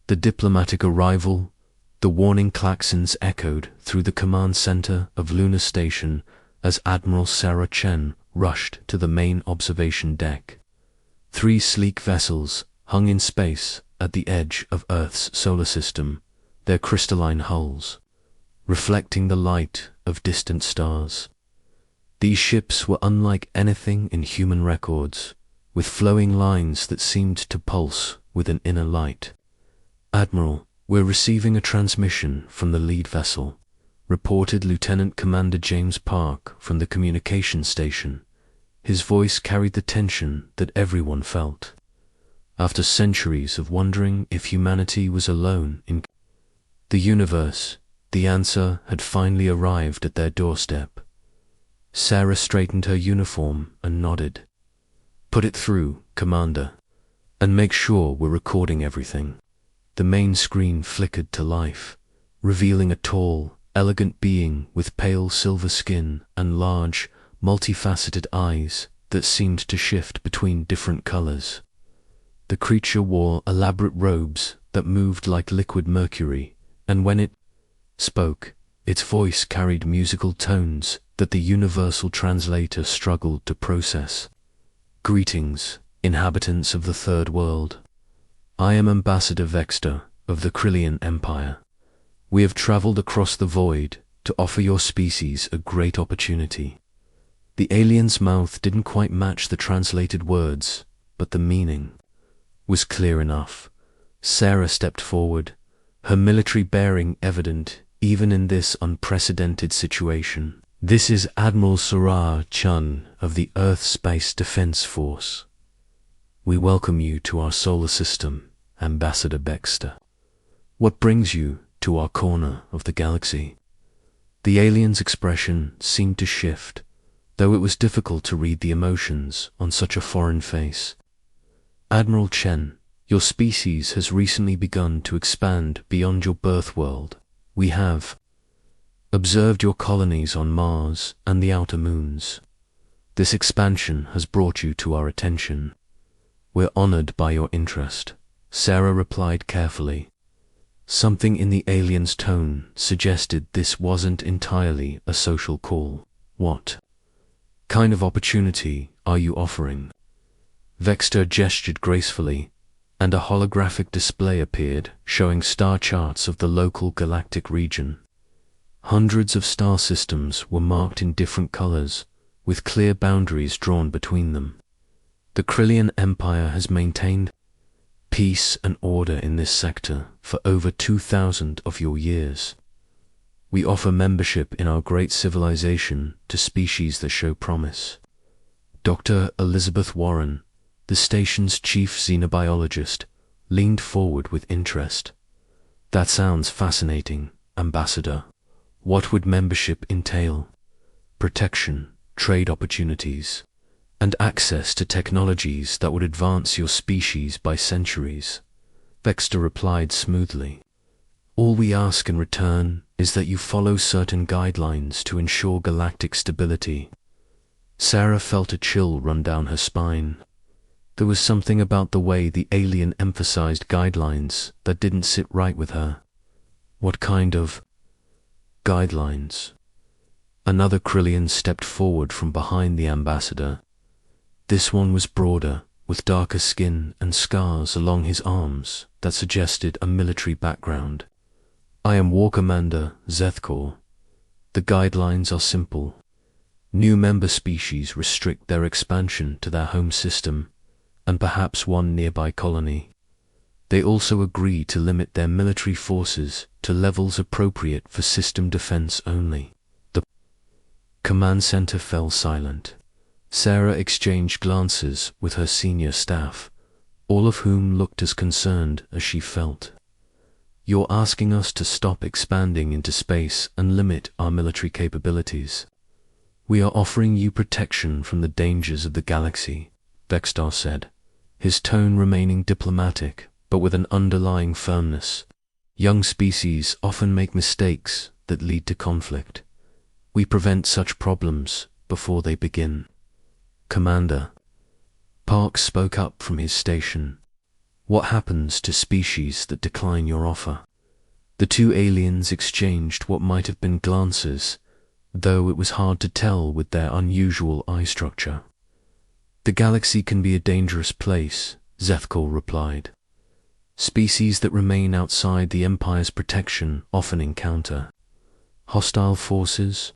The diplomatic arrival, the warning klaxons echoed through the command center of Lunar Station as Admiral Sarah Chen rushed to the main observation deck. 3 sleek vessels hung in space at the edge of Earth's solar system, their crystalline hulls reflecting the light of distant stars. These ships were unlike anything in human records, with flowing lines that seemed to pulse with an inner light. "Admiral, we're receiving a transmission from the lead vessel," reported Lieutenant Commander James Park from the communication station. His voice carried the tension that everyone felt. After centuries of wondering if humanity was alone in the universe, the answer had finally arrived at their doorstep. Sarah straightened her uniform and nodded. "Put it through, Commander, and make sure we're recording everything." The main screen flickered to life, revealing a tall, elegant being with pale silver skin and large, multifaceted eyes that seemed to shift between different colors. The creature wore elaborate robes that moved like liquid mercury, and when it spoke, its voice carried musical tones that the universal translator struggled to process. "Greetings, inhabitants of the Third World. I am Ambassador Vexter of the Krillian Empire. We have traveled across the void to offer your species a great opportunity." The alien's mouth didn't quite match the translated words, but the meaning was clear enough. Sarah stepped forward, her military bearing evident even in this unprecedented situation. "This is Admiral Sarah Chun of the Earth Space Defense Force. We welcome you to our solar system, Ambassador Baxter. What brings you to our corner of the galaxy?" The alien's expression seemed to shift, though it was difficult to read the emotions on such a foreign face. "Admiral Chen, your species has recently begun to expand beyond your birth world. We have observed your colonies on Mars and the outer moons. This expansion has brought you to our attention. We're honored by your interest," Sarah replied carefully. Something in the alien's tone suggested this wasn't entirely a social call. "What kind of opportunity are you offering?" Vexter gestured gracefully, and a holographic display appeared showing star charts of the local galactic region. Hundreds of star systems were marked in different colors, with clear boundaries drawn between them. "The Krillian Empire has maintained peace and order in this sector for over 2,000 of your years. We offer membership in our great civilization to species that show promise." Dr. Elizabeth Warren, the station's chief xenobiologist, leaned forward with interest. "That sounds fascinating, Ambassador. What would membership entail?" "Protection, trade opportunities, and access to technologies that would advance your species by centuries," Vexter replied smoothly. "All we ask in return is that you follow certain guidelines to ensure galactic stability." Sarah felt a chill run down her spine. There was something about the way the alien emphasized guidelines that didn't sit right with her. "What kind of guidelines?" Another Krillian stepped forward from behind the ambassador. This one was broader, with darker skin and scars along his arms that suggested a military background. "I am War Commander Zethkor. The guidelines are simple. New member species restrict their expansion to their home system and perhaps one nearby colony. They also agree to limit their military forces to levels appropriate for system defense only." The command center fell silent. Sarah exchanged glances with her senior staff, all of whom looked as concerned as she felt. "You're asking us to stop expanding into space and limit our military capabilities. We are offering you protection from the dangers of the galaxy," Vextar said, his tone remaining diplomatic but with an underlying firmness. "Young species often make mistakes that lead to conflict. We prevent such problems before they begin." "Commander," Park spoke up from his station, What happens to species that decline your offer? The two aliens exchanged what might have been glances, though it was hard to tell with their unusual eye structure. The galaxy can be a dangerous place, Zethkal replied. Species that remain outside the Empire's protection often encounter hostile forces,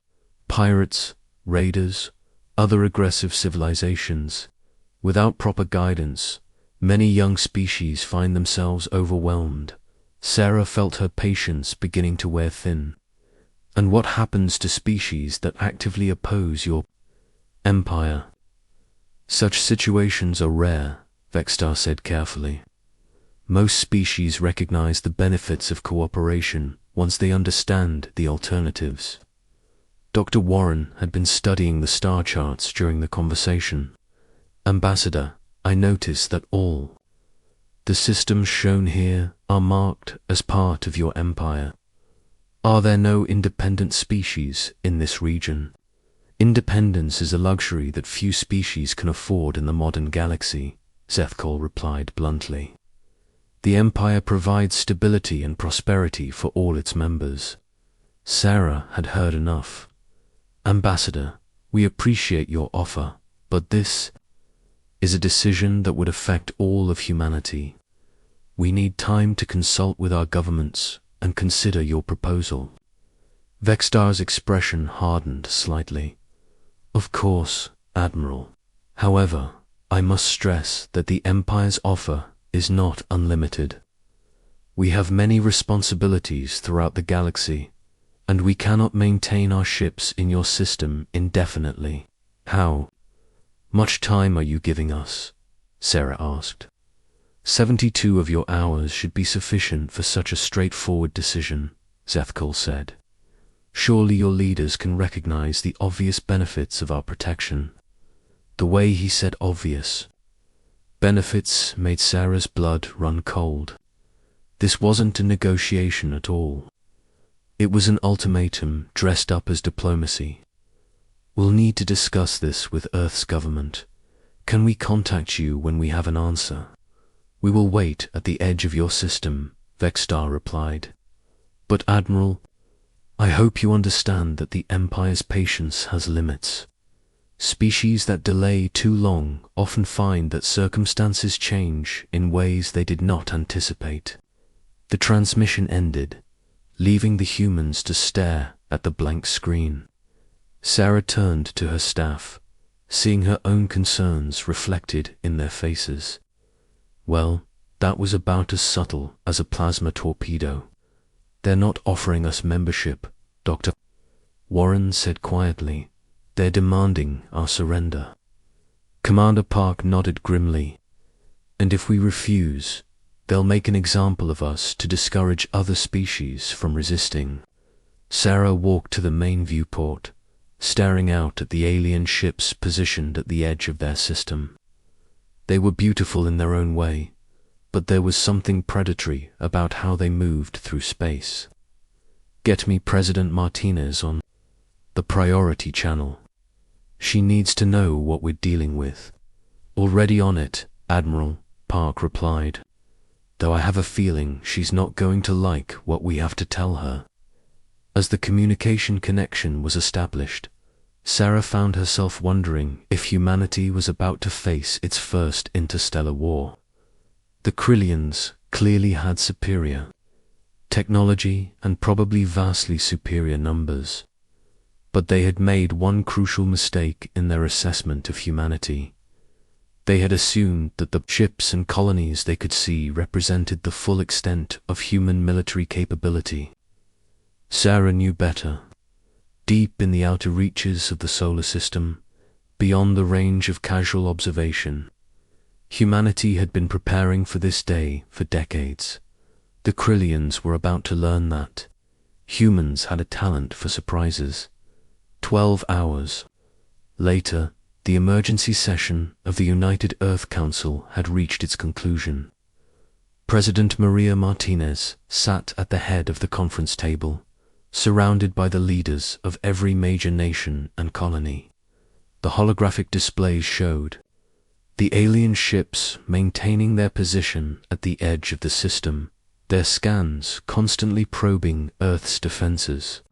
pirates, raiders, other aggressive civilizations. Without proper guidance, many young species find themselves overwhelmed. Sarah felt her patience beginning to wear thin. And what happens to species that actively oppose your empire? Such situations are rare, Vextar said carefully. Most species recognize the benefits of cooperation once they understand the alternatives. Dr. Warren had been studying the star charts during the conversation. Ambassador, I notice that all the systems shown here are marked as part of your empire. Are there no independent species in this region? Independence is a luxury that few species can afford in the modern galaxy, Zethkal replied bluntly. The Empire provides stability and prosperity for all its members. Sarah had heard enough. Ambassador, we appreciate your offer, but this is a decision that would affect all of humanity. We need time to consult with our governments and consider your proposal. Vextar's expression hardened slightly. Of course, Admiral. However, I must stress that the Empire's offer is not unlimited. We have many responsibilities throughout the galaxy, and we cannot maintain our ships in your system indefinitely. How much time are you giving us? Sarah asked. 72 of your hours should be sufficient for such a straightforward decision, Zethkal said. Surely your leaders can recognize the obvious benefits of our protection. The way he said obvious benefits made Sarah's blood run cold. This wasn't a negotiation at all. It was an ultimatum dressed up as diplomacy. We'll need to discuss this with Earth's government. Can we contact you when we have an answer? We will wait at the edge of your system, Vextar replied. But Admiral, I hope you understand that the Empire's patience has limits. Species that delay too long often find that circumstances change in ways they did not anticipate. The transmission ended, leaving the humans to stare at the blank screen. Sarah turned to her staff, seeing her own concerns reflected in their faces. Well, that was about as subtle as a plasma torpedo. They're not offering us membership, Dr. Warren said quietly. They're demanding our surrender. Commander Park nodded grimly. And if we refuse, they'll make an example of us to discourage other species from resisting. Sarah walked to the main viewport, staring out at the alien ships positioned at the edge of their system. They were beautiful in their own way, but there was something predatory about how they moved through space. Get me President Martinez on the priority channel. She needs to know what we're dealing with. Already on it, Admiral, Park replied, though I have a feeling she's not going to like what we have to tell her. As the communication connection was established, Sarah found herself wondering if humanity was about to face its first interstellar war. The Krillians clearly had superior technology and probably vastly superior numbers. But they had made one crucial mistake in their assessment of humanity. They had assumed that the ships and colonies they could see represented the full extent of human military capability. Sarah knew better. Deep in the outer reaches of the solar system, beyond the range of casual observation, humanity had been preparing for this day for decades. The Krillians were about to learn that humans had a talent for surprises. 12 hours later, the emergency session of the United Earth Council had reached its conclusion. President Maria Martinez sat at the head of the conference table, surrounded by the leaders of every major nation and colony. The holographic displays showed The alien ships maintaining their position at the edge of the system, their scans constantly probing Earth's defenses.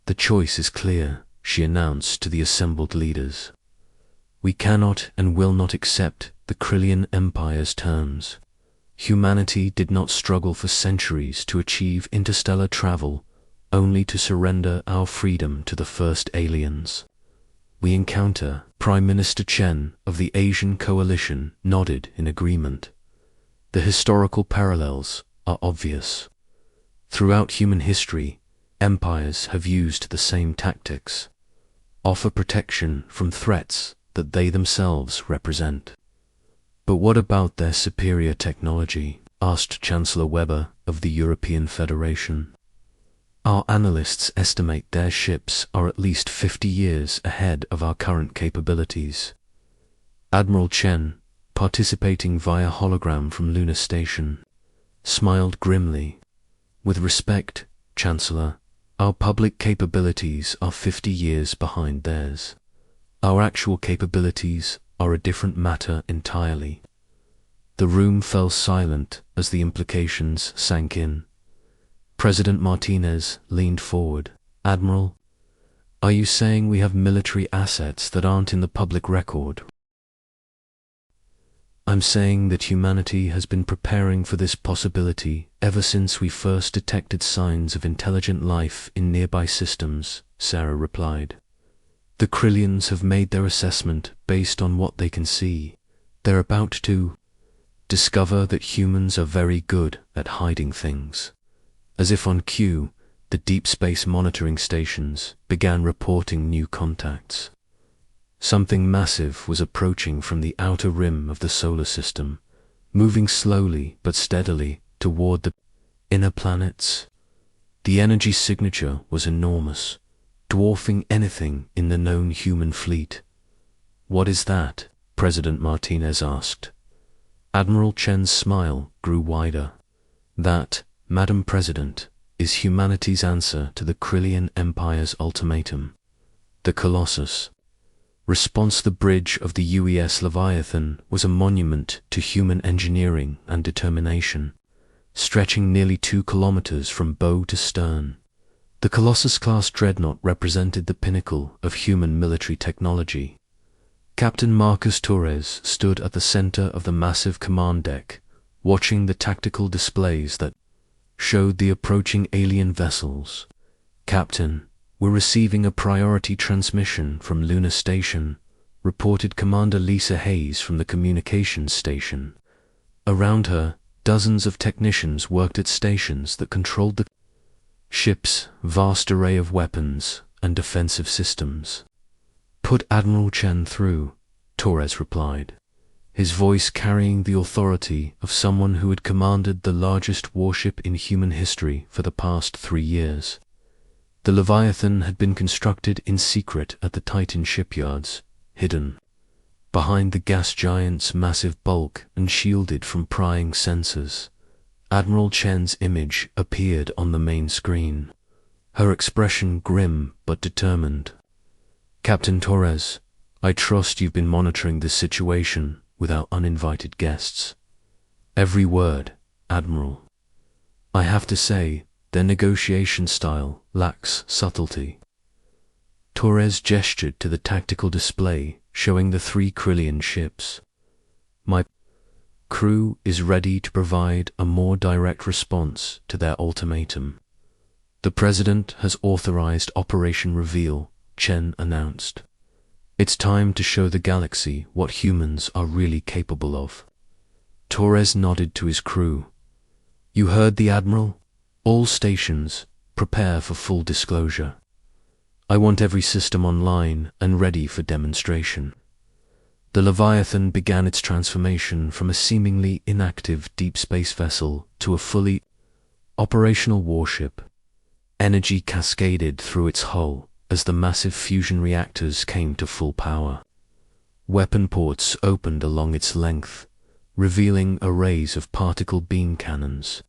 "The choice is clear," she announced to the assembled leaders. "We cannot and will not accept the Krillian Empire's terms. Humanity did not struggle for centuries to achieve interstellar travel only to surrender our freedom to the first aliens." We encounter Prime Minister Chen of the Asian Coalition nodded in agreement. The historical parallels are obvious. Throughout human history, empires have used the same tactics: offer protection from threats that they themselves represent. "But what about their superior technology?" asked Chancellor Weber of the European Federation. "Our analysts estimate their ships are at least 50 years ahead of our current capabilities." Admiral Chen, participating via hologram from Lunar Station, smiled grimly. "With respect, Chancellor, our public capabilities are 50 years behind theirs. Our actual capabilities are a different matter entirely." The room fell silent as the implications sank in. President Martinez leaned forward. "Admiral, are you saying we have military assets that aren't in the public record?" "I'm saying that humanity has been preparing for this possibility ever since we first detected signs of intelligent life in nearby systems," Sarah replied. "The Krillians have made their assessment based on what they can see. They're about to discover that humans are very good at hiding things." As if on cue, the deep space monitoring stations began reporting new contacts. Something massive was approaching from the outer rim of the solar system, moving slowly but steadily toward the inner planets. The energy signature was enormous, dwarfing anything in the known human fleet. "What is that?" President Martinez asked. Admiral Chen's smile grew wider. "That, Madam President, is humanity's answer to the Krillian Empire's ultimatum. The Colossus. Response: the bridge of the UES Leviathan was a monument to human engineering and determination, stretching nearly 2 kilometers from bow to stern. The Colossus-Class dreadnought represented the pinnacle of human military technology. Captain Marcus Torres stood at the center of the massive command deck, watching the tactical displays that showed the approaching alien vessels. "Captain, we're receiving a priority transmission from Lunar Station," reported Commander Lisa Hayes from the communications station. Around her, dozens of technicians worked at stations that controlled the ship's vast array of weapons and defensive systems. "Put Admiral Chen through," Torres replied, his voice carrying the authority of someone who had commanded the largest warship in human history for the past 3 years. The Leviathan had been constructed in secret at the Titan shipyards, hidden behind the gas giant's massive bulk and shielded from prying sensors. Admiral Chen's image appeared on the main screen, her expression grim but determined. "Captain Torres, I trust you've been monitoring this situation without uninvited guests." "Every word, Admiral. I have to say, their negotiation style lacks subtlety." Torres gestured to the tactical display showing the 3 Krillian ships. "My crew is ready to provide a more direct response to their ultimatum. The President has authorized Operation Reveal," Chen announced. "It's time to show the galaxy what humans are really capable of." Torres nodded to his crew. "You heard the Admiral? All stations, prepare for full disclosure. I want every system online and ready for demonstration." The Leviathan began its transformation from a seemingly inactive deep space vessel to a fully operational warship. Energy cascaded through its hull as the massive fusion reactors came to full power. Weapon ports opened along its length, revealing arrays of particle beam cannons,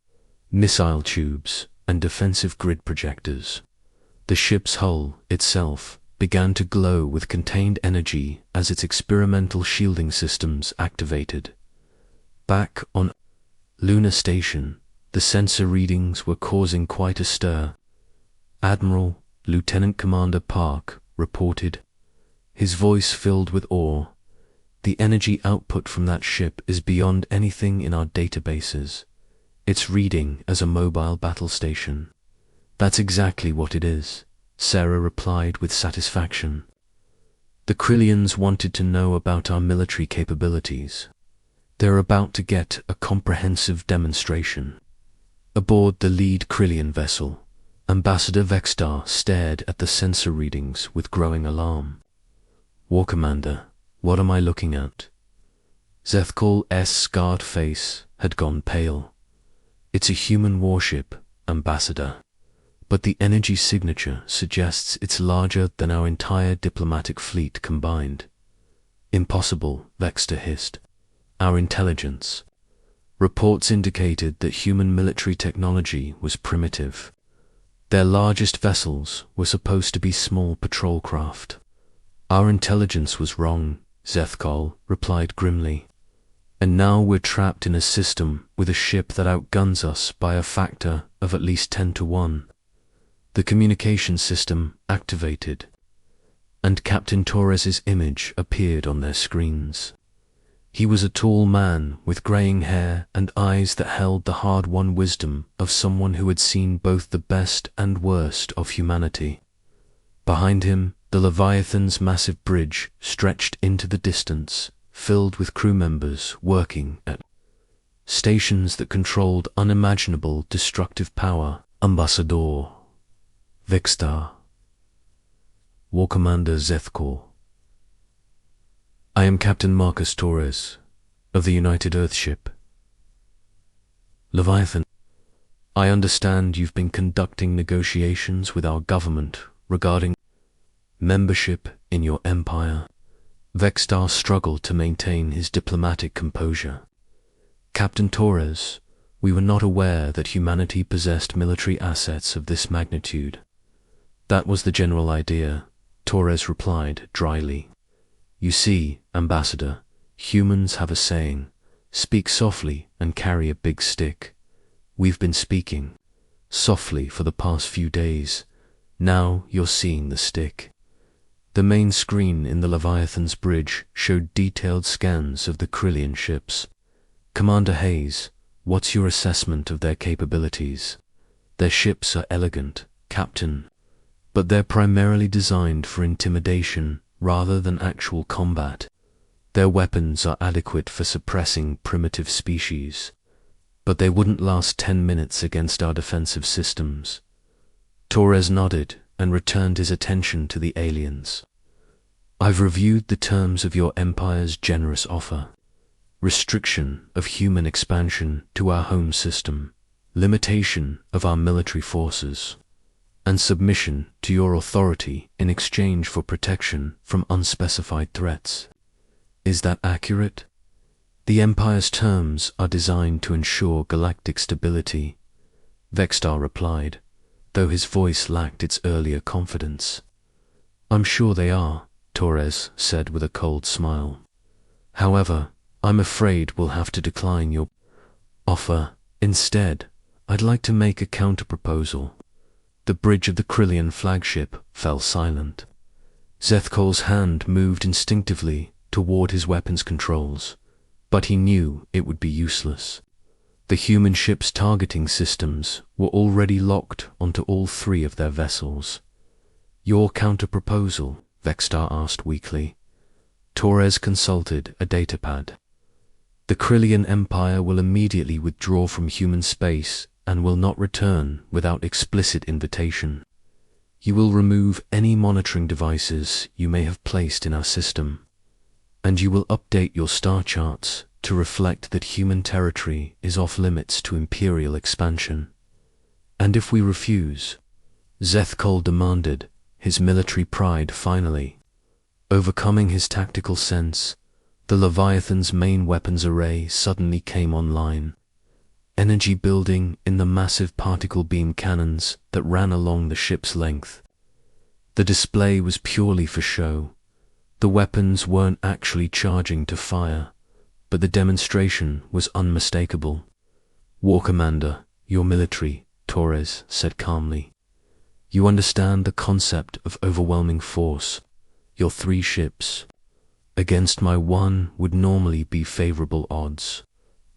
missile tubes, and defensive grid projectors. The ship's hull itself began to glow with contained energy as its experimental shielding systems activated. Back on Lunar Station, the sensor readings were causing quite a stir. Admiral Lieutenant Commander Park reported, his voice filled with awe. The energy output from that ship is beyond anything in our databases. It's reading as a mobile battle station. That's exactly what it is, Sarah replied with satisfaction. The Krillians wanted to know about our military capabilities. They're about to get a comprehensive demonstration. Aboard the lead Krillian vessel, Ambassador Vextar stared at the sensor readings with growing alarm. War Commander, what am I looking at? Zethkal's scarred face had gone pale. It's a human warship, Ambassador, but the energy signature suggests it's larger than our entire diplomatic fleet combined. Impossible, Vextar hissed. Our intelligence. Reports indicated that human military technology was primitive. Their largest vessels were supposed to be small patrol craft. Our intelligence was wrong, Zethkal replied grimly. And now we're trapped in a system with a ship that outguns us by a factor of at least 10 to 1. The communication system activated, and Captain Torres's image appeared on their screens. He was a tall man with graying hair and eyes that held the hard-won wisdom of someone who had seen both the best and worst of humanity. Behind him, the Leviathan's massive bridge stretched into the distance, filled with crew members working at stations that controlled unimaginable destructive power. Ambassador Vextar. War Commander Zethkal. I am Captain Marcus Torres, of the United Earthship. Leviathan, I understand you've been conducting negotiations with our government regarding membership in your empire. Vextar struggled to maintain his diplomatic composure. Captain Torres, we were not aware that humanity possessed military assets of this magnitude. That was the general idea, Torres replied dryly. You see, Ambassador, humans have a saying, speak softly and carry a big stick. We've been speaking softly for the past few days. Now you're seeing the stick. The main screen in the Leviathan's bridge showed detailed scans of the Krillian ships. Commander Hayes, what's your assessment of their capabilities? Their ships are elegant, Captain, but they're primarily designed for intimidation rather than actual combat. Their weapons are adequate for suppressing primitive species, but they wouldn't last 10 minutes against our defensive systems. Torres nodded and returned his attention to the aliens. I've reviewed the terms of your empire's generous offer. Restriction of human expansion to our home system, limitation of our military forces, and submission to your authority in exchange for protection from unspecified threats. Is that accurate? The Empire's terms are designed to ensure galactic stability, Vextar replied, though his voice lacked its earlier confidence. I'm sure they are, Torres said with a cold smile. However, I'm afraid we'll have to decline your offer. Instead, I'd like to make a counter-proposal. The bridge of the Krillian flagship fell silent. Zethkal's hand moved instinctively toward his weapons controls, but he knew it would be useless. The human ship's targeting systems were already locked onto all 3 of their vessels. Your counter-proposal? Vextar asked weakly. Torres consulted a datapad. The Krillian Empire will immediately withdraw from human space and will not return without explicit invitation. You will remove any monitoring devices you may have placed in our system, and you will update your star charts to reflect that human territory is off limits to imperial expansion. And if we refuse? Zethkal demanded, his military pride finally overcoming his tactical sense. The Leviathan's main weapons array suddenly came online, energy building in the massive particle beam cannons that ran along the ship's length. The display was purely for show. The weapons weren't actually charging to fire, but the demonstration was unmistakable. "War Commander, you're military," Torres said calmly. "You understand the concept of overwhelming force. Your 3 ships against my 1 would normally be favorable odds.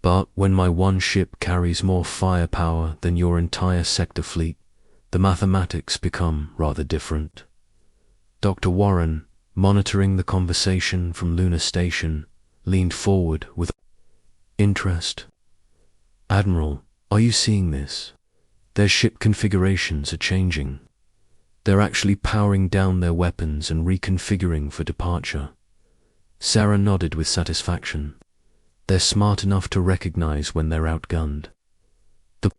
But when my 1 ship carries more firepower than your entire sector fleet, the mathematics become rather different." Dr. Warren, monitoring the conversation from Lunar Station, leaned forward with interest. "Admiral, are you seeing this? Their ship configurations are changing. They're actually powering down their weapons and reconfiguring for departure." Sarah nodded with satisfaction. "They're smart enough to recognize when they're outgunned. The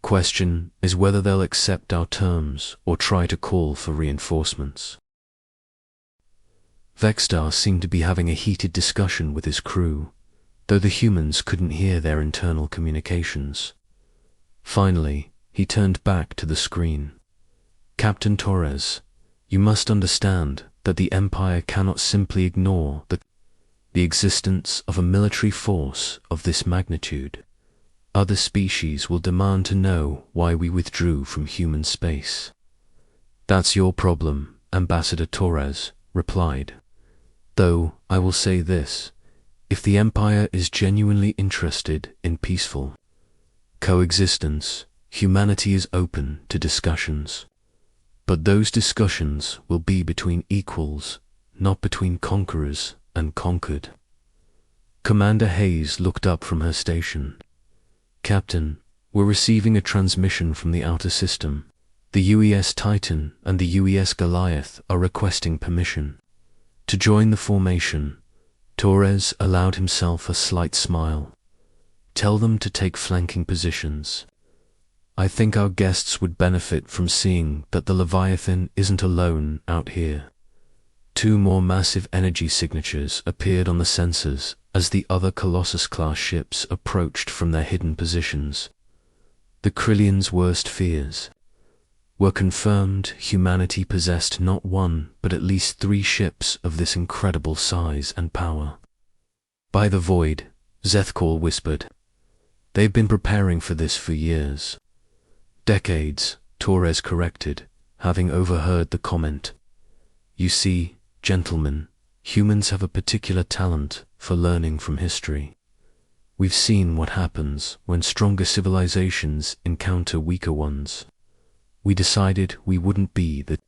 question is whether they'll accept our terms or try to call for reinforcements." Vextar seemed to be having a heated discussion with his crew, though the humans couldn't hear their internal communications. Finally, he turned back to the screen. "Captain Torres, you must understand that the Empire cannot simply ignore the existence of a military force of this magnitude. Other species will demand to know why we withdrew from human space." "That's your problem," Ambassador Torres replied. "Though I will say this, if the Empire is genuinely interested in peaceful coexistence, humanity is open to discussions. But those discussions will be between equals, not between conquerors and conquered." Commander Hayes looked up from her station. "Captain, we're receiving a transmission from the outer system. The UES Titan and the UES Goliath are requesting permission to join the formation." Torres allowed himself a slight smile. "Tell them to take flanking positions. I think our guests would benefit from seeing that the Leviathan isn't alone out here." 2 more massive energy signatures appeared on the sensors as the other Colossus-Class ships approached from their hidden positions. The Krillians' worst fears were confirmed. Humanity possessed not 1 but at least 3 ships of this incredible size and power. "By the void," Zethkal whispered. "They've been preparing for this for years." "Decades," Torres corrected, having overheard the comment. "You see, gentlemen, humans have a particular talent for learning from history. We've seen what happens when stronger civilizations encounter weaker ones. We decided we wouldn't be the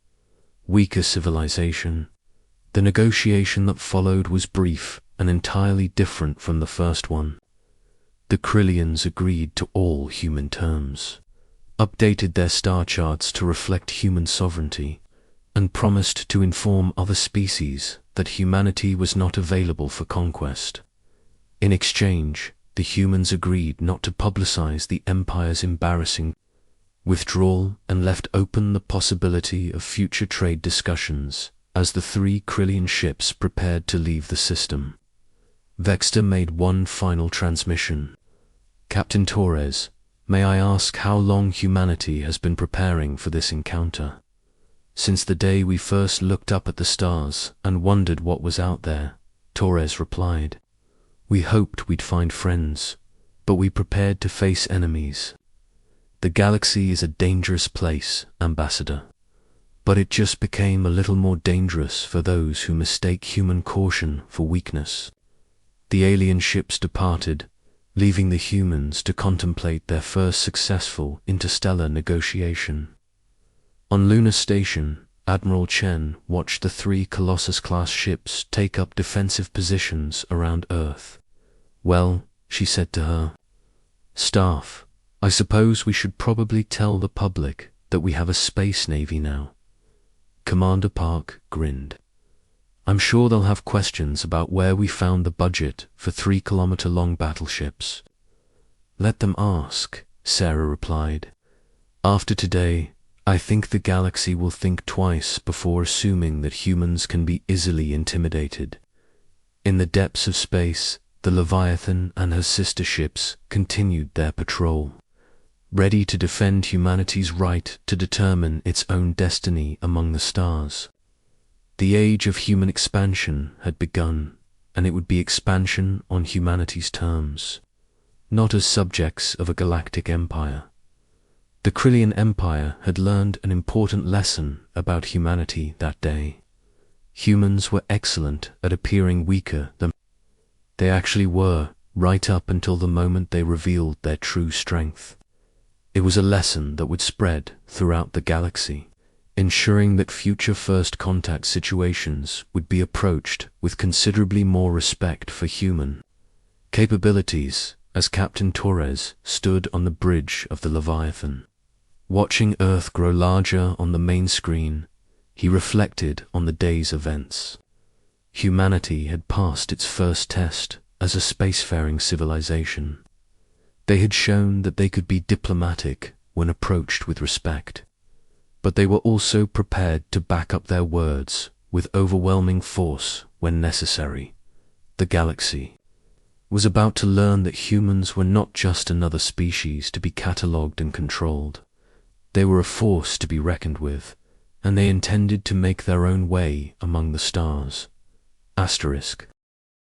weaker civilization." The negotiation that followed was brief and entirely different from the first one. The Krillians agreed to all human terms, updated their star charts to reflect human sovereignty, and promised to inform other species that humanity was not available for conquest. In exchange, the humans agreed not to publicize the Empire's embarrassing withdrawal and left open the possibility of future trade discussions as the 3 Krillian ships prepared to leave the system. Vexter made one final transmission. "Captain Torres, may I ask how long humanity has been preparing for this encounter?" "Since the day we first looked up at the stars and wondered what was out there," Torres replied. "We hoped we'd find friends, but we prepared to face enemies. The galaxy is a dangerous place, Ambassador, but it just became a little more dangerous for those who mistake human caution for weakness." The alien ships departed, leaving the humans to contemplate their first successful interstellar negotiation. On Lunar Station, Admiral Chen watched the 3 Colossus-Class ships take up defensive positions around Earth. "Well," she said to her staff, "I suppose we should probably tell the public that we have a space navy now." Commander Park grinned. "I'm sure they'll have questions about where we found the budget for 3-kilometer-long battleships." "Let them ask," Sarah replied. "After today, I think the galaxy will think twice before assuming that humans can be easily intimidated." In the depths of space, the Leviathan and her sister ships continued their patrol. ready to defend humanity's right to determine its own destiny among the stars. The age of human expansion had begun, and it would be expansion on humanity's terms, not as subjects of a galactic empire. The Krillian Empire had learned an important lesson about humanity that day. Humans were excellent at appearing weaker than they actually were, right up until the moment they revealed their true strength. It was a lesson that would spread throughout the galaxy, ensuring that future first contact situations would be approached with considerably more respect for human capabilities. As Captain Torres stood on the bridge of the Leviathan, watching Earth grow larger on the main screen, he reflected on the day's events. Humanity had passed its first test as a spacefaring civilization. They had shown that they could be diplomatic when approached with respect, but they were also prepared to back up their words with overwhelming force when necessary. The galaxy was about to learn that humans were not just another species to be catalogued and controlled. They were a force to be reckoned with, and they intended to make their own way among the stars. Asterisk.